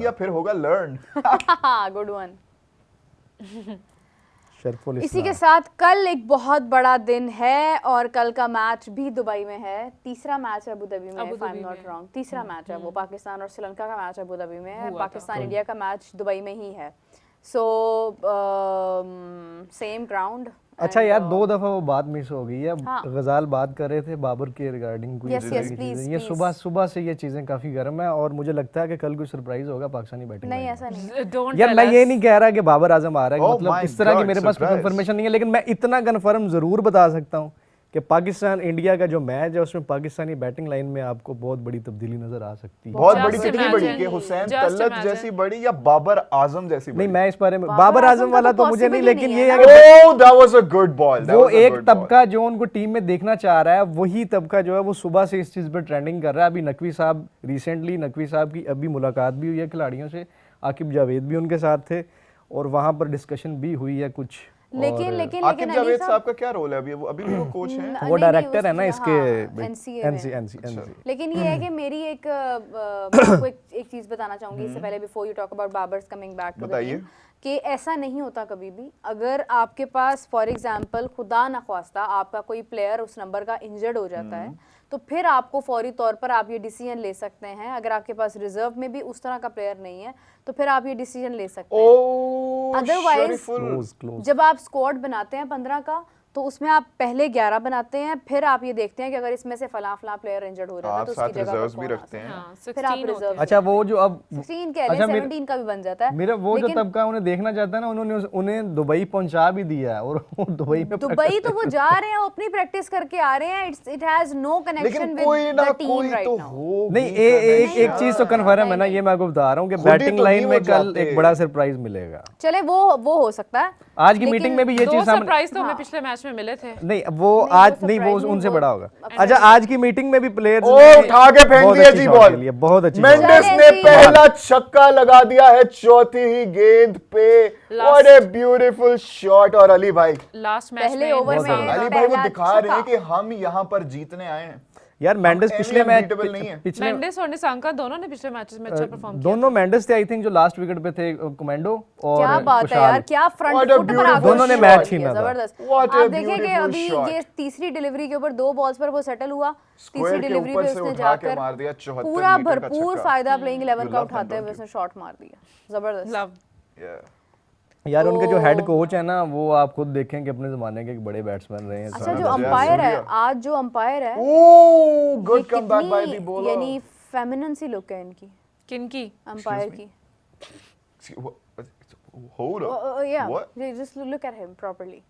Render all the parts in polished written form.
या फिर होगा लर्न। Good one. इसी के साथ कल एक बहुत बड़ा दिन है और कल का मैच भी दुबई में है। तीसरा मैच है अबू धाबी में, if I am not wrong. तीसरा मैच है वो, पाकिस्तान और श्रीलंका का मैच अबू धाबी में है, पाकिस्तान इंडिया का मैच दुबई में ही है। So same ground. अच्छा यार, 2 दफा वो बात मिस हो गई है। हाँ। गजाल बात कर रहे थे बाबर के रिगार्डिंग कोई Yes, yes, please, ये please. सुबह से ये चीजें काफी गर्म है और मुझे लगता है कि कल कोई सरप्राइज होगा पाकिस्तानी बैटिंग नहीं में। ऐसा नहीं। Don't यार tell मैं ये us. नहीं कह रहा कि बाबर आजम आ रहा है, Oh मतलब my इस तरह की God, मेरे पास कोई surprise. कंफर्मेशन नहीं है, लेकिन मैं इतना कंफर्म जरूर बता सकता हूँ कि पाकिस्तान इंडिया का जो मैच है उसमें पाकिस्तानी बैटिंग लाइन में आपको बहुत बड़ी तब्दीली नजर आ सकती है। बहुत Just बड़ी कितनी बड़ी imagine. कि हुसैन Just तलत imagine. जैसी बड़ी या बाबर आजम जैसी नहीं, बड़ी? मैं इस बारे में बाबर बाबर आजम आजम का वाला तो तो मुझे नहीं, possible ही लेकिन नहीं ये है है कि Oh, that was a good ball. That वो was a एक good ball. तबका जो उनको टीम में देखना चाह रहा है, वही तबका जो है वो सुबह से इस चीज़ पर ट्रेंडिंग कर रहा है। अभी नकवी साहब नकवी साहब की अभी मुलाकात भी हुई है खिलाड़ियों से, आकिब जावेद भी उनके साथ थे और वहाँ पर डिस्कशन भी हुई है कुछ। लेकिन लेकिन आकिब लेकिन जावेद साहब का क्या रोल है अभी? अभी भी वो कोच हैं? वो डायरेक्टर है ना इसके NCA में। लेकिन ये है कि मेरी एक मैं आपको एक चीज बताना चाहूंगी इससे पहले, before you talk about Babur's coming back to the बताइए। टीम, कि ऐसा नहीं होता कभी भी। अगर आपके पास फॉर एग्जांपल खुदा न ख्वास्ता आपका कोई प्लेयर उस नंबर का इंजर्ड हो जाता है, तो फिर आपको फौरी तौर पर आप ये डिसीजन ले सकते हैं। अगर आपके पास रिजर्व में भी उस तरह का प्लेयर नहीं है तो फिर आप ये डिसीजन ले सकते हैं। Oh, otherwise Shariful. जब आप स्क्वाड बनाते हैं 15 का, तो उसमें आप पहले 11 बनाते हैं, फिर आप ये देखते हैं कि अगर इसमें से फला प्लेयर इंजर्ड हो जाता है आप तो साथ उसकी जगह पर रिजर्व्स भी कौन आ रखते सकता हैं। हाँ, है। फिर आप 16 होते रिजर्व हैं। अच्छा वो जो अब 16 कह लें, अच्छा, 17 का भी बन जाता है। मेरा वो जो लेकिन तबका उन्हें देखना चाहता है ना, उन्हें दुबई पहुंचा भी दिया है और वो दुबई में दुबई तो वो जा रहे हैं, वो अपनी प्रैक्टिस करके आ रहे हैं। इट हैज नो कनेक्शन लेकिन विद कोई ना द टीम कोई राइट तो नाउ। हो नहीं, एक चीज तो कन्फर्म है ना, ये मैं आपको बता रहा हूँ कि खुद ही बैटिंग तो लाइन नहीं में वो कल जाते। एक बड़ा सरप्राइज मिलेगा। चले वो हो सकता है। आज की लेकिन मीटिंग में भी ये 2 चीज सामने सरप्राइज तो हमें पिछले मैच में मिले थे। नहीं, वो नहीं, आज वो नहीं, वो surprise नहीं, उनसे वो बड़ा होगा। अपने अच्छा, आज की मीटिंग में भी प्लेयर्स ओ उठा के फेंक दिया जी बॉल। बहुत अच्छी मेंडिस चले ने जी। पहला छक्का लगा दिया है चौथी ही गेंद पे। What a beautiful shot. और अली भाई, लास्ट मैच पहले में ओवर बहुत में ज़्यादा। अली भाई वो पहला दिखा रहे हैं छक्का। कि हम यहाँ पर जीतने आए हैं। यार मेंडिस पिछले मैच unbeatable नहीं है। पिछले मेंडिस और निसांका दोनों ने पिछले मैचेस में अच्छा परफॉर्म किया। दोनों मेंडिस थे आई थिंक जो लास्ट विकेट पे थे, कमांडो और क्या बात है कुशाल। यार, क्या फ्रंट What a फुट पर beautiful आगे दोनों ने shot मैच किया, छीना था। जबरदस्त। What a आप देखिए कि beautiful अभी shot. ये तीसरी डिलीवरी के ऊपर 2 बॉल्स पर वो सेटल हुआ। तीसरी स्क्वायर के डिलीवरी ऊपर पे से उसने उठा के जाकर मार दिया 74 पूरा मीटर का भरपूर छक्का। फायदा प्लेइंग 11 का love that, उठाते हुए don't उसने शॉट मार दिया। जबरदस्त। Love Yeah. यार उनके जो हेड कोच है ना, वो आप खुद देखें कि अपने जमाने के एक बड़े बैट्समैन रहे हैं। अच्छा, जो जया अंपायर है सूर्या। आज, जो अंपायर है, Oh, ये good comeback by the कितनी bowler. यानी फेमिनिन सी लुक है इनकी, किनकी? अंपायर की। Hold up. Yeah, What? just look at him properly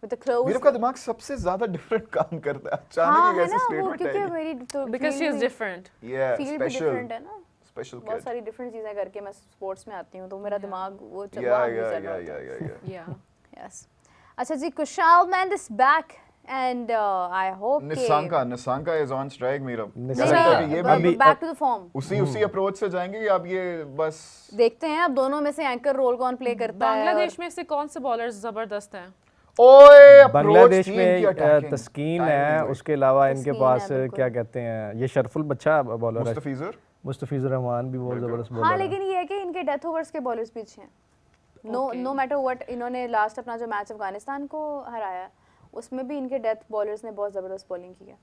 with the clothes. मेरे का दिमाग सबसे ज्यादा डिफरेंट काम करता है। अचानक हाँ ही है कैसे ना वो, स्टेटमेंट क्योंकि है? मेरी तो Because she is different. Yeah, field भी special. डिफरेंट है ना, Special बहुत kid. सारी डिफरेंट चीजें करके मैं स्पोर्ट्स में आती हूँ, तो मेरा दिमाग वो चल Yeah, रहा yeah, है। yeah, yeah, yeah, yeah. Yeah. Yes. अच्छा जी, Kusal Mendis back end I hope Nissanka is on strike Meera. Nissanka- क्या लगता है कि ये अभी- भी बैक टू द फॉर्म उसी अप्रोच से जाएंगे कि आप ये बस देखते हैं अब दोनों में से एंकर रोल कौन प्ले करता है। बांग्लादेश में से कौन से बॉलर्स जबरदस्त हैं? ओए बांग्लादेश approach में team की attacking. तस्कीन Timing है, हुई। उसके अलावा इनके तस्कीन पास है, बिल्कुल। क्या कहते हैं, ये शरफुल बच्चा बॉलर है, मुस्तफिजुर मुस्तफिजुर रहमान भी बहुत जबरदस्त हाँ, बॉलर है। लेकिन ये है कि इनके डेथ ओवर्स के बॉलर्स भी अच्छे हैं। नो मैटर व्हाट, इन्होंने लास्ट अपना जो मैच अफगानिस्तान को हराया उसमें भी इनके डेथ बॉलर्स ने बहुत जबरदस्त बॉलिंग की है।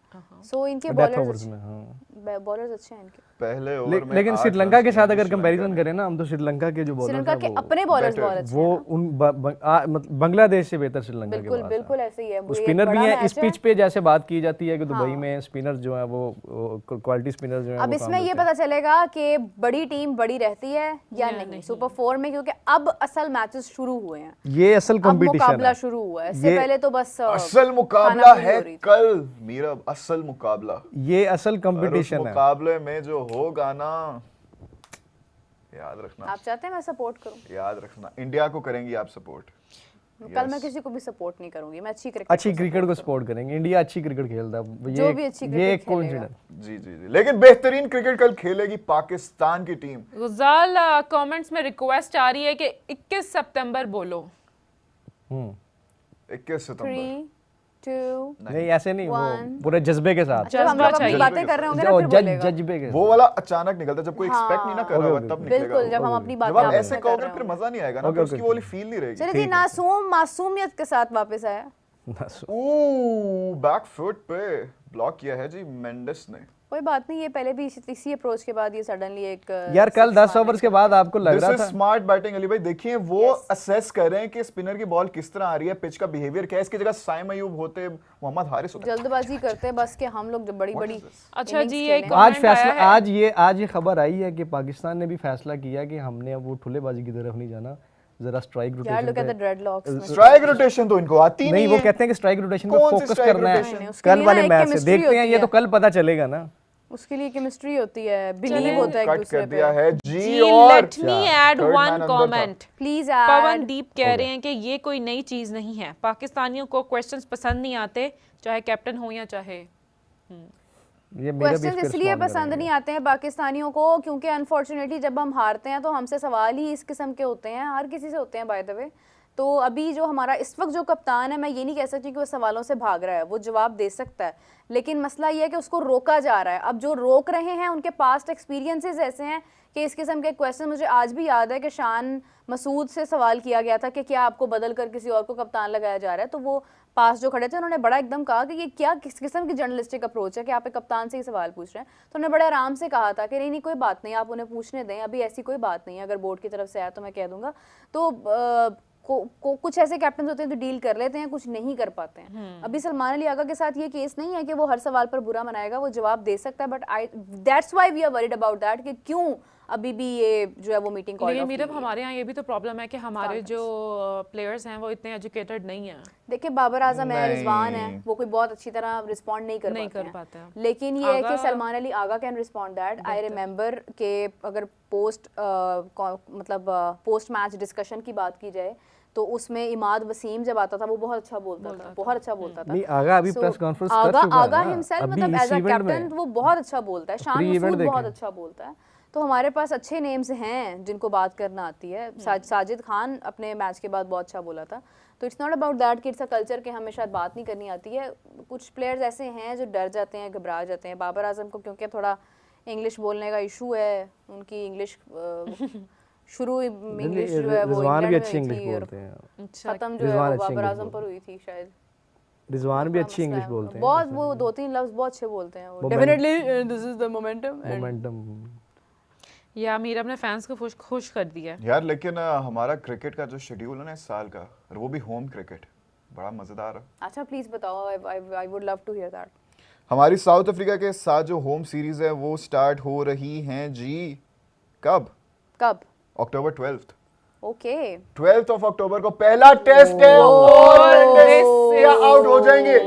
सो इनके डेथ ओवर्स में बॉलर्स अच्छे हैं इनके। पहले ओवर में लेकिन 8 श्रीलंका के runs साथ किए अगर श्रीलंका कंपैरिजन ने। करें ना हम, तो श्रीलंका के जो बॉलर्स श्रीलंका के हैं अपने बॉलर्स better. बहुत अच्छे वो हैं। उन मतलब बांग्लादेश से बेहतर श्रीलंका के बिल्कुल पास बिल्कुल ऐसे ही है। वो ये स्पिनर भी बड़ा हैं। इस मैच है। पिच पे जैसे बात की जाती है कि दुबई हाँ। में स्पिनर जो है वो क्वालिटी स्पिनर जो है अब वो इसमें काम ये देते पता चलेगा कि बड़ी टीम बड़ी रहती है या नहीं सुपर 4 में, क्योंकि अब असल मैचेस शुरू हुए हैं। हैं। ये असल अब कंपटीशन मुकाबला है। शुरू हुआ है, इससे ये पहले तो बस असल मुकाबला खानापुरी है हो रही थी। कल मीरा, असल मुकाबला। ये असल और उस कंपटीशन है। मुकाबले में जो होगा ना, याद रखना, आप चाहते हैं मैं सपोर्ट करूं? याद रखना, इंडिया को करेंगी आप सपोर्ट। कल मैं किसी को भी सपोर्ट नहीं करूंगी, मैं अच्छी क्रिकेट को सपोर्ट करेंगे। इंडिया अच्छी क्रिकेट खेलता है, जो भी अच्छी ये क्रिकेट एक कोइंसिडेंस। जी जी जी, लेकिन बेहतरीन क्रिकेट कल खेलेगी पाकिस्तान की टीम। गुजाल कमेंट्स में रिक्वेस्ट आ रही है कि 21 सितंबर बोलो। 21 सितंबर। 3 2 नहीं ऐसे नहीं, वो One. पूरे जज्बे के साथ, जब हम लोग अपनी चाहिए। बातें कर रहे होंगे ना जो फिर बोलेगा। जज्बे के वो साथ। वाला अचानक निकलता है, जब कोई एक्सपेक्ट नहीं ना कर रहा ओके, होगा ओके, तब निकलेगा बिल्कुल, वो। जब हम अपनी जब बातें आप आपस ऐसे में कर कहोगे रहे फिर होंगे। मजा नहीं आएगा ना, ओके, फिर उसकी ओके, वो वाली फील नहीं रहेगी। चलो जी, मासूमियत के साथ वापस आया। बैक फुट पे ब्लॉक किया है जी मेंडिस ने। कोई बात नहीं, ये पहले भी इसी अप्रोच के बाद ये सडनली एक यार कल 10 ओवर्स के बाद आपको लग दिस रहा इज था, स्मार्ट बैटिंग अली भाई। देखिए वो असेस कर रहे हैं कि स्पिनर की बॉल किस तरह आ रही है, पिच का बिहेवियर क्या है। इसकी जगह साइम अयूब होते, मोहम्मद हारिस होते। जल्दबाजी करते हैं बस कि हम लोग जो बड़ी बड़ी अच्छा innings जी, खेलें। एक आज comment आया फैसला, है। आज ये खबर आई है कि पाकिस्तान ने भी फैसला किया कि हमने अब वो ठुलेबाजी की तरफ नहीं जाना, जरा स्ट्राइक यार look at the rotation dreadlocks. Strike rotation तो इनको आती नहीं, नहीं वो है। कहते हैं कि स्ट्राइक रोटेशन पे कौन सी फोकस strike करना rotation? है उसके कल लिए वाले ना एक मैच से। chemistry देखते हैं, होती ये है। तो कल पता चलेगा ना। उसके लिए केमिस्ट्री होती है, बिलीव होता है एक कट दूसरे कर पे। दिया है जी। जी, और let me add Third man one अंदर था। Comment. Please Pawan add. Deep कह रहे हैं कि ये कोई नई चीज नहीं है, पाकिस्तानियों को क्वेश्चंस पसंद नहीं आते, चाहे कैप्टन हो या चाहे। ये मेरा भी क्वेश्चंस इस पे इसलिए respond पसंद करेंगे। नहीं आते हैं पाकिस्तानियों को क्योंकि अनफॉर्चुनेटली जब हम हारते हैं तो हमसे सवाल ही इस किस्म के होते हैं, हर किसी से होते हैं बाय द वे। तो अभी जो हमारा इस वक्त जो कप्तान है, मैं ये नहीं कह सकती कि वो सवालों से भाग रहा है, वो जवाब दे सकता है, लेकिन मसला ये है कि उसको रोका जा रहा है। अब जो रोक रहे हैं उनके पास्ट एक्सपीरियंसेस ऐसे हैं कि इस किस्म के क्वेश्चन, मुझे आज भी याद है कि शान मसूद से सवाल किया गया था कि क्या आपको बदल कर किसी और को कप्तान लगाया जा रहा है, तो वो पास जो खड़े थे उन्होंने बड़ा एकदम कहा कि ये क्या किस किस्म की जर्नलिस्टिक अप्रोच है कि आप एक कप्तान से ही सवाल पूछ रहे हैं। तो उन्होंने बड़े आराम से कहा था कि नहीं नहीं कोई बात नहीं, आप उन्हें पूछने दें, अभी ऐसी कोई बात नहीं है, अगर बोर्ड की तरफ से आया तो मैं कह दूंगा। तो कुछ ऐसे कैप्टन होते हैं जो डील कर लेते हैं, कुछ नहीं कर पाते हैं। अभी सलमान अली आगा के साथ ये केस नहीं है कि वो हर सवाल पर बुरा मनाएगा, वो जवाब दे सकता है, but I that's why we are worried about that कि क्यों अभी भी ये जो है वो मीटिंग कॉल लेकिन ऑफ मीरब, की है। हमारे यहाँ ये भी तो प्रॉब्लम है कि हमारे जो प्लेयर्स हैं वो इतने एजुकेटेड नहीं हैं। देखिए बाबर आजम है, नहीं। रिजवान है, वो कोई बहुत अच्छी तरह रिस्पॉन्ड नहीं कर पाते हैं। लेकिन ये है कि Salman Ali Agha can respond that. I remember के अगर पोस्ट मैच डिस्कशन की बात की जाए तो उसमें इमाद वसीम जब आता था वो बहुत अच्छा बोलता था, बहुत अच्छा बोलता था। नहीं, आगा अभी प्रेस कॉन्फ्रेंस कर चुका है आगा ना, हिमसेल्फ अभी मतलब इस एज अ इवेंट कैप्टन में। वो बहुत अच्छा बोलता है, शान Pre-event मसूद बहुत देखें। अच्छा बोलता है। तो हमारे पास अच्छे नेम्स हैं जिनको बात करना आती है। साजिद खान अपने मैच के बाद बहुत अच्छा बोला था। तो इट्स नॉट अबाउट दैट कि इट्स अ कल्चर के हमें शायद बात नहीं करनी आती है। कुछ प्लेयर्स ऐसे हैं जो डर जाते हैं, घबरा जाते हैं। बाबर आजम को क्योंकि थोड़ा इंग्लिश बोलने का इशू है, उनकी इंग्लिश शुरू इंग्लिश जो है वो रिजवान भी इंग्लैंड अच्छी में इंग्लिश हुई थी और बोलते हैं, खत्म जो है रिजवान वो अच्छी बाबर इंग्लिश आजम पर बोलते हुई थी शायद। रिजवान भी बड़ा अच्छी मसला इंग्लिश है। बोलते हैं। बहुत वो 2-3 लफ्ज बहुत अच्छे बोलते हैं वो। Definitely this is the momentum. Momentum. या मीरब ने फैंस को खुश कर दिया यार लेकिन हमारा क्रिकेट का जो शेड्यूल है ना इस साल का, और वो भी होम क्रिकेट, बड़ा मजेदार है। अच्छा प्लीज बताओ, I would love to hear that. हमारी साउथ अफ्रीका के साथ जो होम सीरीज है वो स्टार्ट हो रही हैं जी। कब? अक्टूबर 12th। Okay 12th of October को पहला टेस्ट है और क्या आउट हो जाएंगे।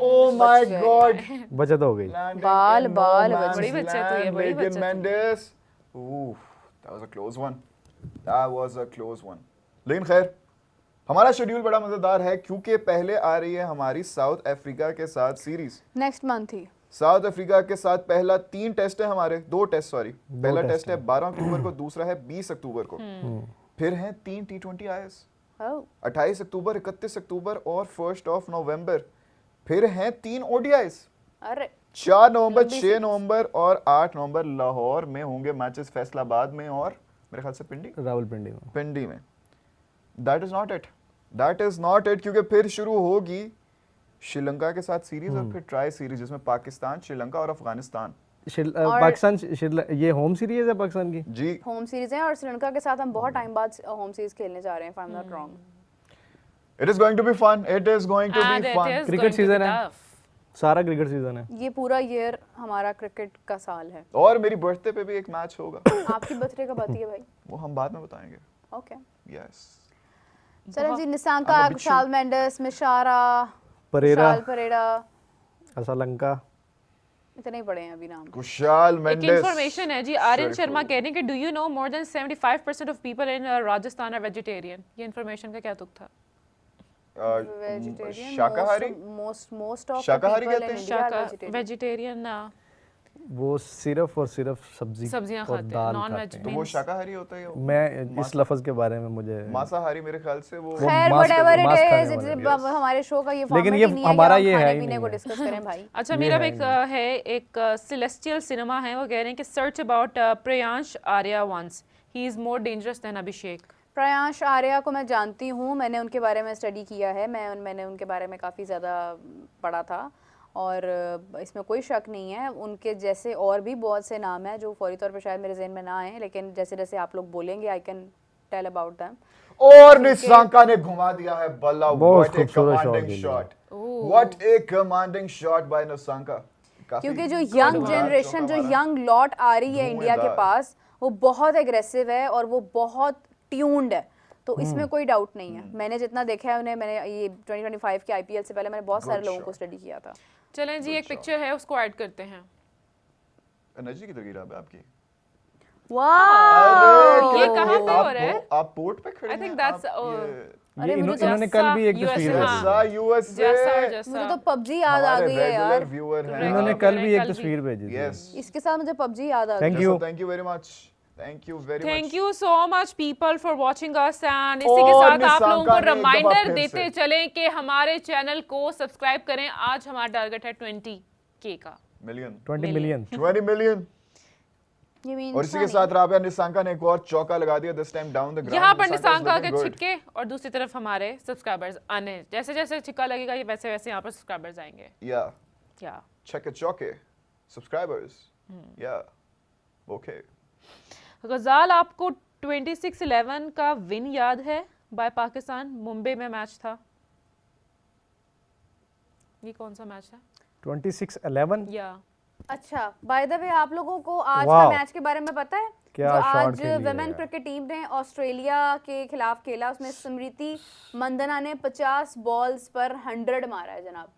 ओ माय गॉड, बचत हो गई। बाल बड़ी बचत हुई है, बड़ी लेकिन बचत हुई। Mendis, that was a close one. That was a close one. लेकिन खैर हमारा शेड्यूल बड़ा मजेदार है क्योंकि पहले आ रही है हमारी साउथ अफ्रीका के साथ सीरीज। नेक्स्ट मंथ ही साउथ अफ्रीका के साथ पहला 3 टेस्ट है हमारे, 2 टेस्ट सॉरी। पहला टेस्ट है 12 अक्टूबर को, दूसरा है 20 अक्टूबर को। फिर हैं 3 T20 आईएस, 28 अक्टूबर, 31 अक्टूबर और 1 नवंबर। फिर हैं 3 ODIs, अरे 4 नवंबर, 6 नवंबर और 8 नवंबर। लाहौर में होंगे मैचेस, फैसलाबाद में और मेरे ख्याल से पिंडी में। दैट इज नॉट इट क्योंकि फिर शुरू होगी श्रीलंका के साथ सीरीज और फिर ट्राई सीरीज जिसमें पाकिस्तान, श्रीलंका और अफगानिस्तान। पाकिस्तान ये होम सीरीज है पाकिस्तान की जी, होम सीरीज है और श्रीलंका के साथ हम बहुत टाइम बाद होम सीरीज खेलने जा रहे हैं, if I am not wrong. It is going to be fun, it is going to be fun. Cricket season है, सारा क्रिकेट सीजन है। ये पूरा ईयर हमारा क्रिकेट का साल है। और मेरी बर्थडे पे भी एक मैच होगा। आपकी बर्थडे कब आती है भाई? वो हम बाद में बताएंगे। Okay yes. चलो जी, निसांका, कुशाल मेंडिस, मिशारा, परेरा, असलंका, इतने ही पड़े हैं अभी नाम। कुशाल एक मेंडिस। इंफॉर्मेशन है जी, आर्यन शर्मा कह रहे हैं कि do you know more than 75% of people in Rajasthan are vegetarian. ये इंफॉर्मेशन का क्या तुक था? वेजिटेरियन, शाकाहारी, मोस्ट ऑफ शाकाहारी कहते हैं। वेजिटेरियन ना वो सिर्फ और सिर्फ सब्जियां और खाते हैं, दाल नॉन खाते वेज हैं। तो वो शाकाहारी होता है? मैं इस लफ्ज के बारे में मुझे मांसाहारी मेरे ख्याल से वो खैर मांस- व्हाटएवर मांस इट खाने इज, वाले हमारे शो का ये लेकिन फॉर्मेट ये ही नहीं है हमारा कि ये हम है खाने ही पीने नहीं को है। डिस्कस करें भाई। अच्छा ये मेरा है एक है एक सेलेस्टियल सिनेमा है, वो कह रहे हैं कि search about Priyansh Arya once, he is more dangerous than Abhishek. Priyansh Arya को मैं जानती हूँ, मैंने उनके बारे में स्टडी किया है, मैंने उनके बारे में काफ़ी ज़्यादा पढ़ा था और इसमें कोई शक नहीं है। उनके जैसे और भी बहुत से नाम हैं जो फौरी तौर पर शायद मेरे जहन में ना आए, लेकिन जैसे जैसे आप लोग बोलेंगे I can tell about them. और निशांका ने घुमा दिया है बल्ला। बहुत व्हाट ए खूबसूरत commanding shot shot, what a commanding shot bye Nissanka. क्योंकि जो यंग जनरेशन, जो यंग लॉट आ रही है इंडिया के पास, वो बहुत एग्रेसिव है और वो बहुत ट्यून्ड है, तो इसमें कोई डाउट नहीं है। मैंने जितना देखा है उन्हें, मैंने ये 2025 के आईपीएल से पहले मैंने बहुत सारे लोगों को स्टडी किया था। चलें जी, एक पिक्चर है उसको ऐड करते हैं। एनर्जी किधर गिरा है आपकी? वाह, ये कहाँ पे हो रहा है? आप पोर्ट पे खड़े I हैं? think that's, आप oh, ये- इन्होंने कल भी एक USA, तस्वीर हाँ। USA मुझे तो पबजी याद आ गई है यार। व्यूअर हैं। इन्होंने हाँ, कल भी मैंने एक कल भी। तस्वीर भेजी थी। यस, इसके साथ मुझे पबजी याद आ गई। Thank you. Thank you very much, thank you very much. Thank you so much people for watching us, and इसी के और साथ आप लोगों निशांका को ने एक दफा रिमाइंडर फिर देते से। चलें कि हमारे चैनल को सब्सक्राइब करें। आज हमारा टारगेट है 20K का। Million, 20 million 20 million. You mean और इसी के साथ राबिया निशांका ने एक और चौका लगा दिया, this time down the ground. यहाँ पर निशांका के छिक्के और दूसरी तरफ हमारे सब्सक्राइबर्स आने, जैसे जैसे छिक्का लगेगा ये वैसे वैसे यहाँ पर सब्सक्राइबर्स आएंगे। या क्या छक्के चौके सब्सक्राइबर्स, या ओके। गजाल, आपको 26-11 का विन याद है बाय पाकिस्तान? मुंबई में मैच था, ये कौन सा मैच था? 26-11 या अच्छा, बाय द वे आप लोगों को आज का वाह। मैच के बारे में पता है? क्या जो शॉट आज खेली है वुमेन यार। क्रिकेट टीम ने ऑस्ट्रेलिया के खिलाफ खेला, उसमें स्मृति मंदना ने 50 बॉल्स पर 100 मारा है जनाब।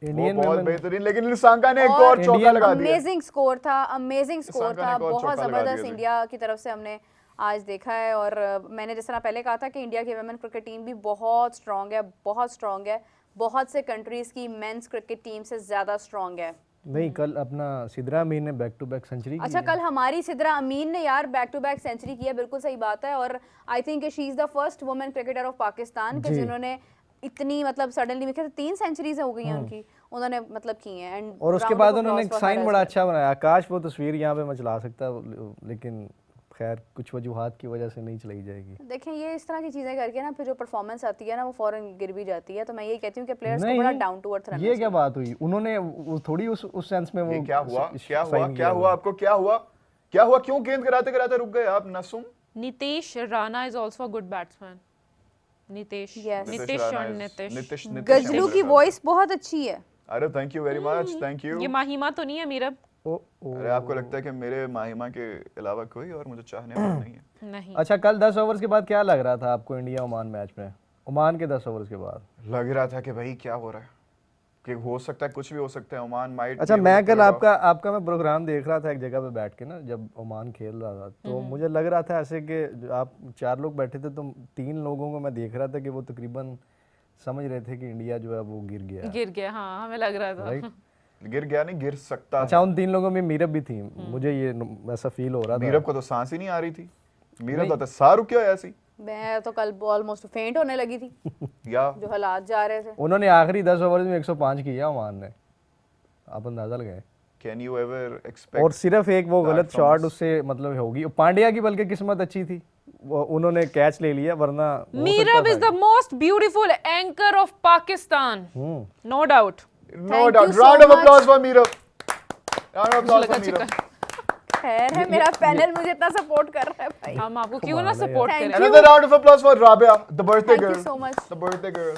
इंडियन बहुत women- बेहतरीन, लेकिन निशांका ने एक और और चौका इंडियन लगा दिया। अमेजिंग स्कोर था, अमेजिंग स्कोर निशांका ने था, एक और बहुत चौका लगा जबरदस्त दिया। इंडिया की तरफ से हमने आज देखा है। और मैंने जिस तरह पहले कहा था कि इंडिया की वुमेन क्रिकेट टीम भी बहुत स्ट्रांग है, बहुत स्ट्रांग है, बहुत से कंट्रीज की मेंस क्रिकेट टीम से ज्यादा स्ट्रांग है। नहीं, कल अपना सिद्रा अमीन ने बैक टू बैक सेंचुरी की अच्छा, है। कल हमारी सिद्रा अमीन ने यार बैक टू बैक सेंचुरी किया, बिल्कुल सही बात है। और I think she is the first women cricketer of Pakistan कि जी। जिन्होंने इतनी मतलब सडनली मेरे ख्याल से 3 सेंचुरीज हो गई हैं उनकी, उन्होंने मतलब की हैं। एंड और उसके बाद उन्होंने एक साइन बड़ा अच्छा बनाया। आकाश वो तस्वीर यहाँ पे मैं चला सकता, लेकिन खैर कुछ वजूहात की वजह से नहीं चलाई जाएगी। देखें, ये इस तरह की चीजें करके ना फिर जो परफॉर्मेंस आती है ना वो फौरन गिर भी जाती है। तो मैं यही कहती हूँ कि प्लेयर्स को नहीं, बड़ा डाउन टू अर्थ रहना ये क्या बात हुई? उन्होंने थोड़ी उस सेंस में वो ये क्या हुआ? क्या हुआ? साइन क्या किया हुआ? आपको क्या हुआ? क्या हुआ? क्यों गेंद कराते कराते रुक गए आप? Nasum Nitish Rana is also a good batsman. Nitish, Yes. Nitish और नितेश। नितिश गजलू की वॉइस बहुत अच्छी है। अरे thank you very much, thank you. ये माहिमा तो नहीं है मीरब? अरे आपको लगता है कि मेरे माहिमा के अलावा कोई और मुझे चाहने वाला नहीं है? नहीं। अच्छा, कल 10 ओवर्स के बाद क्या लग रहा था आपको इंडिया ओमान मैच में? ओमान के 10 ओवर्स के बाद लग रहा था कि भाई क्या हो रहा है, कि हो सकता है, कुछ भी हो सकता है। Oman might. अच्छा, मैं कल आपका मैं प्रोग्राम देख रहा था एक जगह पे बैठ के ना, जब ओमान खेल रहा था, तो मुझे लग रहा था ऐसे कि आप 4 लोग बैठे थे, तो 3 लोगों को मैं देख रहा था कि वो तकरीबन समझ रहे थे कि इंडिया जो है वो गिर गया। गिर गया, हाँ हमें लग रहा था। राइट। गिर गया नहीं, गिर सकता अच्छा, उन 3 लोगों में मीरब भी थी, मुझे ये ऐसा फील हो रहा था। मीरब को तो सांस ही नहीं आ रही थी। मीरब तो साह रुक गया ऐसी, मैं तो कल ऑलमोस्ट फेंट होने लगी थी या जो हालात जा रहे थे। उन्होंने आखिरी 10 ओवर में 105 किया ओमान ने, आप अंदाजा लगाएं। Can you ever expect? और सिर्फ एक वो गलत from शॉट us? उससे मतलब होगी। पांड्या की बल्कि किस्मत अच्छी थी, वो उन्होंने कैच ले लिया, वरना हो सकता मीरब इज था। The most beautiful anchor of Pakistan, no doubt. No Thank doubt. you so round of much. Applause for Meerab, round of applause for Meerab. खैर है, मेरा पैनल मुझे इतना सपोर्ट कर रहा है भाई। हम आपको क्यों ना सपोर्ट Thank करें। you. Another round of applause for Rabia, the birthday Thank you girl. so much. The birthday girl.